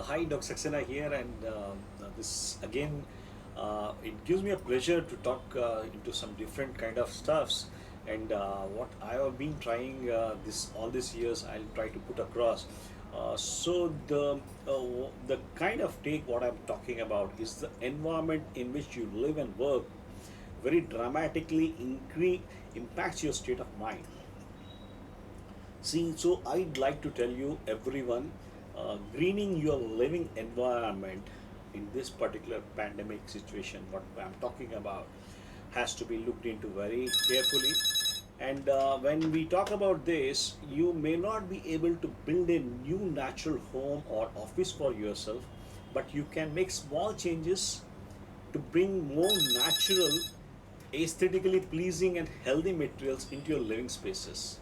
Hi, Dr. Saxena here, and this again, it gives me a pleasure to talk into some different kind of stuffs, and what I have been trying this all these years, I'll try to put across. So the kind of take what I'm talking about is the environment in which you live and work very dramatically impacts your state of mind. See, so I'd like to tell you, everyone, greening your living environment in this particular pandemic situation, what I'm talking about, has to be looked into very carefully. And when we talk about this, you may not be able to build a new natural home or office for yourself, but you can make small changes to bring more natural, aesthetically pleasing, and healthy materials into your living spaces.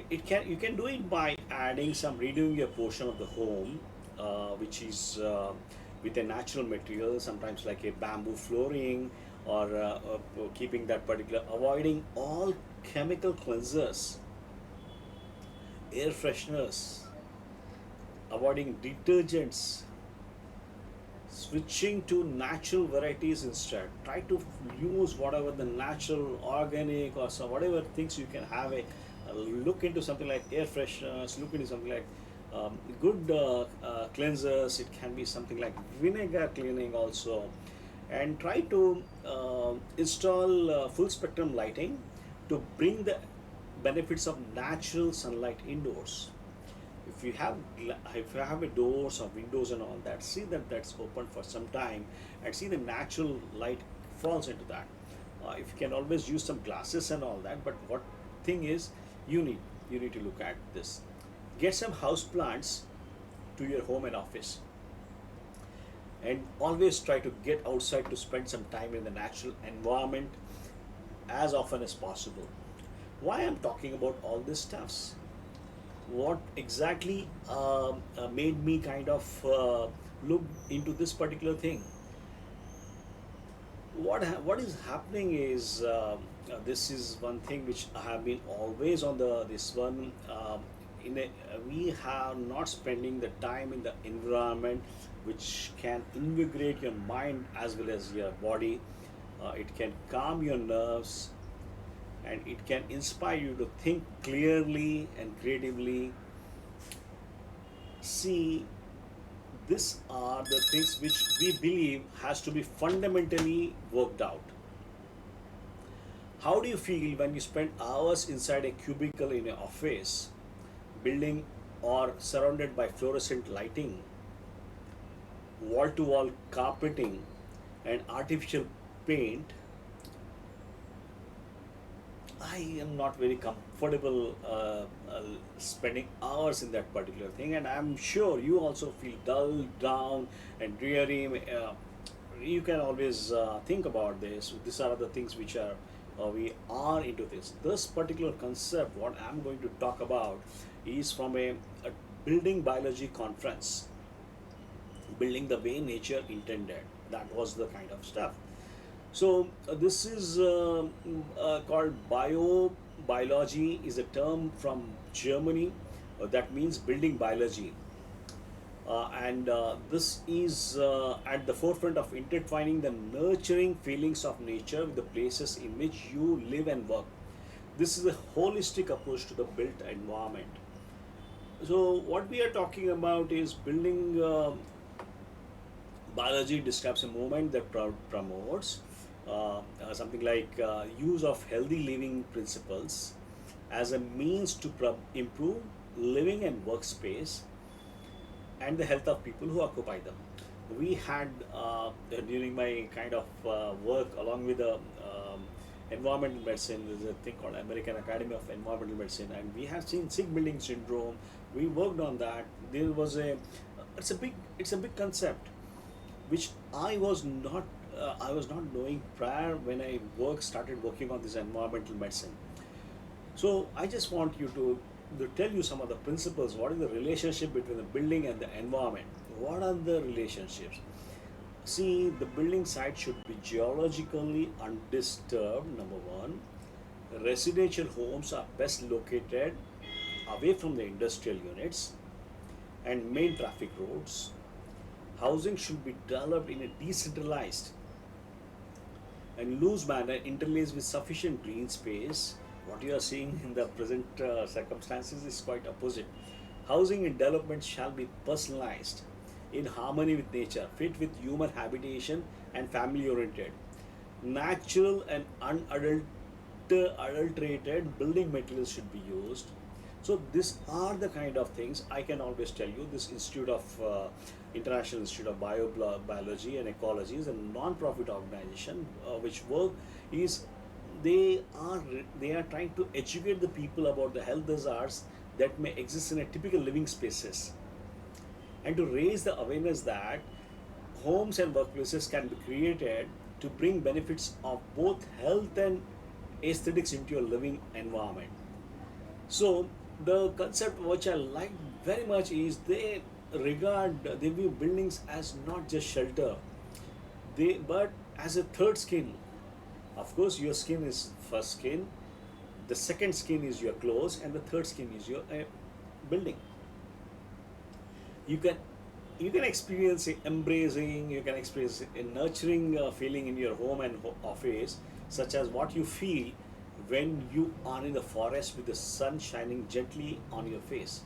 It can you can do it by adding some redoing a portion of the home, which is with a natural material, sometimes like a bamboo flooring, or keeping that particular, avoiding all chemical cleansers, air fresheners, avoiding detergents, switching to natural varieties instead. Try to use whatever the natural, organic, or some whatever things you can have a look into something like air fresheners. Look into something like good cleansers. It can be something like vinegar cleaning also, and try to install full spectrum lighting to bring the benefits of natural sunlight indoors. If you have a doors or windows and all that, see that that's open for some time, and see the natural light falls into that. If you can always use some glasses and all that, but what thing is, you need you need to look at this. Get some house plants to your home and office, and always try to get outside to spend some time in the natural environment as often as possible. Why I'm talking about all this stuffs? What exactly made me kind of look into this particular thing? What is happening is, this is one thing which I have been always on the this one. We have not spending the time in the environment, which can invigorate your mind as well as your body. It can calm your nerves, and it can inspire you to think clearly and creatively. See, these are the things which we believe has to be fundamentally worked out. How do you feel when you spend hours inside a cubicle in an office building, or surrounded by fluorescent lighting, wall to wall carpeting, and artificial paint? I am not very comfortable spending hours in that particular thing, and I'm sure you also feel dull, down, and dreary. You can always think about this. These are the things which are we are into this. This particular concept, what I'm going to talk about, is from a building biology conference, building the way nature intended. That was the kind of stuff. So this is called biobiology, is a term from Germany that means building biology. And this is at the forefront of intertwining the nurturing feelings of nature with the places in which you live and work. This is a holistic approach to the built environment. So what we are talking about is building biology describes a movement that promotes something like use of healthy living principles as a means to improve living and workspace and the health of people who occupy them. We had during my kind of work along with the environmental medicine, there's a thing called American Academy of Environmental Medicine, and we have seen sick building syndrome. We worked on that. There was a it's a big concept which I was not knowing prior when I started working on this environmental medicine. So I just want to tell you some of the principles. What is the relationship between the building and the environment? What are the relationships? See, the building site should be geologically undisturbed, number one. Residential homes are best located away from the industrial units. and main traffic roads. Housing should be developed in a decentralized and loose manner interlaced with sufficient green space. What you are seeing in the present circumstances is quite opposite. Housing and development shall be personalized, in harmony with nature, fit with human habitation, and family oriented. Natural and unadulterated building materials should be used. So these are the kind of things I can always tell you. This Institute of International Institute of Biology and Ecology is a non-profit organization which work is they are trying to educate the people about the health hazards that may exist in a typical living spaces, and to raise the awareness that homes and workplaces can be created to bring benefits of both health and aesthetics into your living environment. So the concept which I like very much is they view buildings as not just shelter, they but as a third skin. Of course, your skin is first skin, the second skin is your clothes, and the third skin is your building. You can experience a embracing, you can experience a nurturing feeling in your home and office, such as what you feel when you are in the forest with the sun shining gently on your face,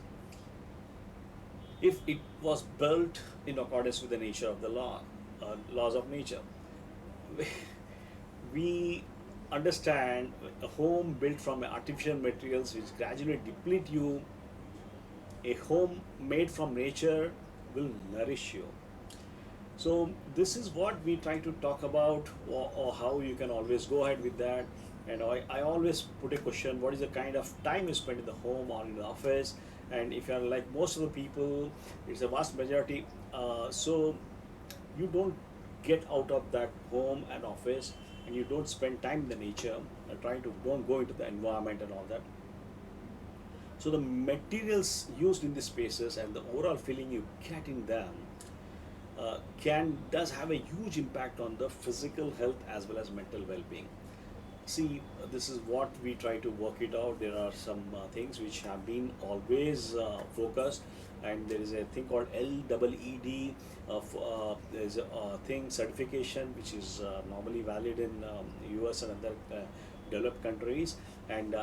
if it was built in accordance with the nature of the laws of nature. We understand a home built from artificial materials which gradually deplete you, a home made from nature will nourish you. So this is what we try to talk about, or how you can always go ahead with that. And I always put a question: what is the kind of time you spend in the home or in the office? And if you are like most of the people, it's a vast majority. So you don't get out of that home and office, and you don't spend time in the nature, trying to don't go into the environment and all that. So the materials used in these spaces and the overall feeling you get in them can does have a huge impact on the physical health as well as mental well-being. See, this is what we try to work it out. There are some things which have been always focused, and there is a thing called LEED. There is a thing certification which is normally valid in US and other developed countries, and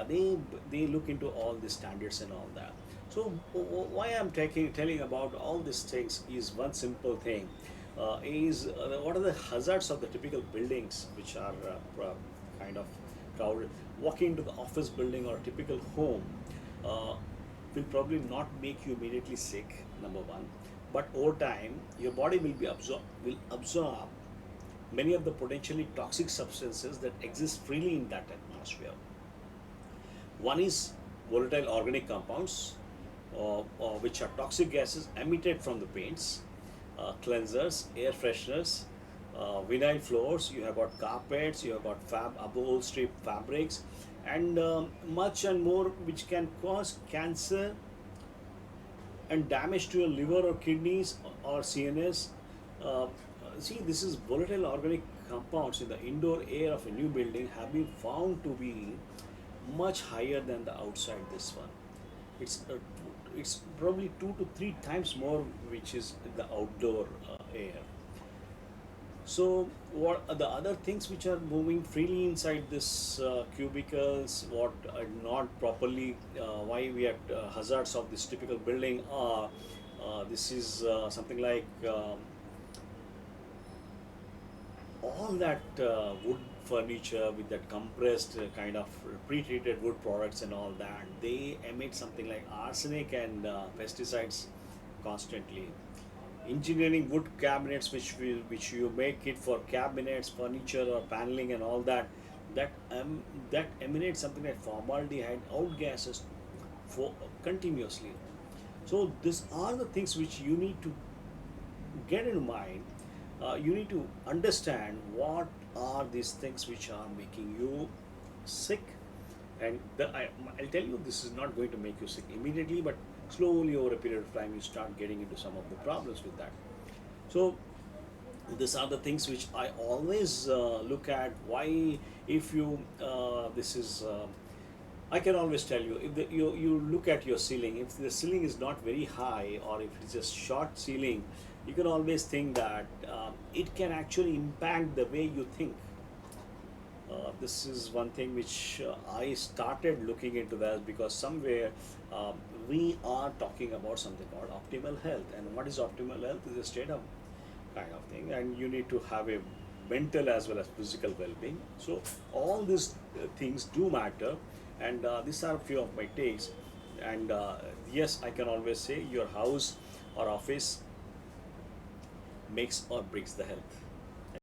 they look into all the standards and all that. So why I'm telling about all these things is one simple thing. Is what are the hazards of the typical buildings which are kind of crowded? Walking into the office building or a typical home uh, will probably not make you immediately sick, number one, but over time your body will absorb many of the potentially toxic substances that exist freely in that atmosphere. One is volatile organic compounds, which are toxic gases emitted from the paints, cleansers, air fresheners, vinyl floors. You have got carpets, you have got upholstery fabrics, and much and more, which can cause cancer and damage to your liver or kidneys or CNS. Uh, See, this is volatile organic compounds in the indoor air of a new building have been found to be much higher than the outside this one. It's it's probably 2 to 3 times more, which is the outdoor air. So what are the other things which are moving freely inside this cubicles? What are not properly? Why we have hazards of this typical building are this is something like all that wood furniture with that compressed kind of pre-treated wood products and all that, they emit something like arsenic and pesticides constantly. Engineering wood cabinets, which you make it for cabinets, furniture, or paneling and all that, that that emanates something like formaldehyde outgases for continuously. So these are the things which you need to get in mind. You need to understand what are these things which are making you sick, and I'll tell you, this is not going to make you sick immediately, but slowly over a period of time you start getting into some of the problems with that. So these are the things which I always look at. Why, if you this is I can always tell you if you look at your ceiling, if the ceiling is not very high or if it's a short ceiling, you can always think that it can actually impact the way you think. This is one thing which I started looking into that because somewhere um, we are talking about something called optimal health, and what is optimal health is a state of kind of thing, and you need to have a mental as well as physical well-being. So all these things do matter, and these are a few of my takes. And yes, I can always say your house or office makes or breaks the health.